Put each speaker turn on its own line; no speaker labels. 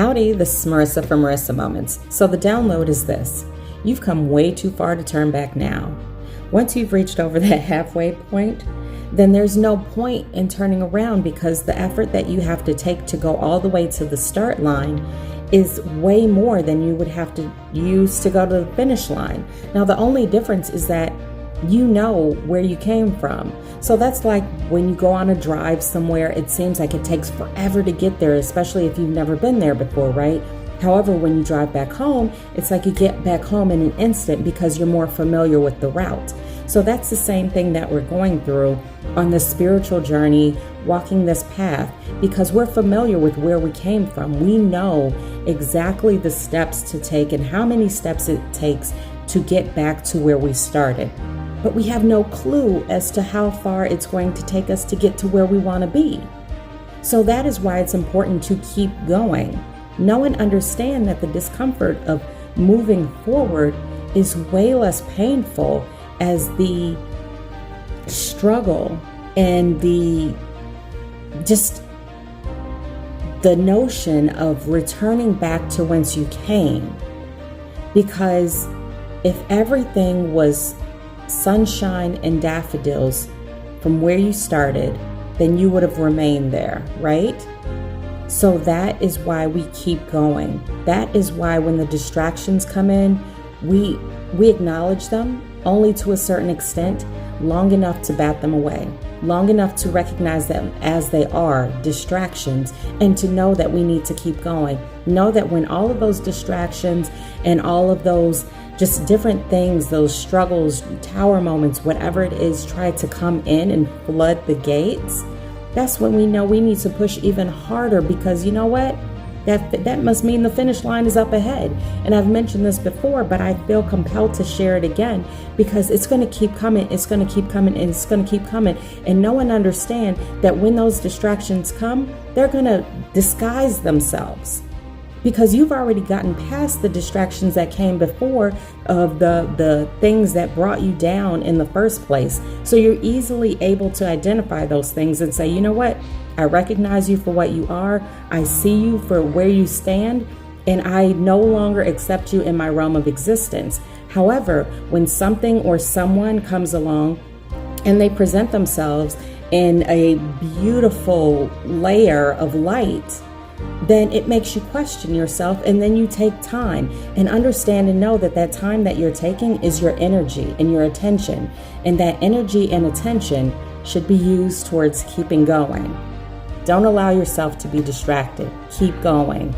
Howdy, this is Marissa from Marisa Moments. So the download is this. You've come way too far to turn back now. Once you've reached over that halfway point, then there's no point in turning around because the effort that you have to take to go all the way to the start line is way more than you would have to use to go to the finish line. Now, the only difference is that you know where you came from. So that's like when you go on a drive somewhere, it seems like it takes forever to get there, especially if you've never been there before, right? However, when you drive back home, it's like you get back home in an instant because you're more familiar with the route. So that's the same thing that we're going through on this spiritual journey, walking this path, because we're familiar with where we came from. We know exactly the steps to take and how many steps it takes to get back to where we started. But we have no clue as to how far it's going to take us to get to where we want to be. So that is why it's important to keep going. Know and understand that the discomfort of moving forward is way less painful as the struggle and the notion of returning back to whence you came. Because if everything was sunshine and daffodils from where you started, then you would have remained there, right? So that is why we keep going. That is why when the distractions come in, we acknowledge them only to a certain extent, long enough to bat them away, long enough to recognize them as they are distractions, and to know that we need to keep going. Know that when all of those distractions and all of those just different things, those struggles, tower moments, whatever it is, try to come in and flood the gates, that's when we know we need to push even harder, because you know what? That must mean the finish line is up ahead. And I've mentioned this before, but I feel compelled to share it again because it's going to keep coming. It's going to keep coming and it's going to keep coming. And know and understand that when those distractions come, they're going to disguise themselves, because you've already gotten past the distractions that came before of the things that brought you down in the first place. So you're easily able to identify those things and say, you know what? I recognize you for what you are. I see you for where you stand, and I no longer accept you in my realm of existence. However, when something or someone comes along and they present themselves in a beautiful layer of light, then it makes you question yourself, and then you take time and understand and know that that time that you're taking is your energy and your attention, and that energy and attention should be used towards keeping going. Don't allow yourself to be distracted. Keep going.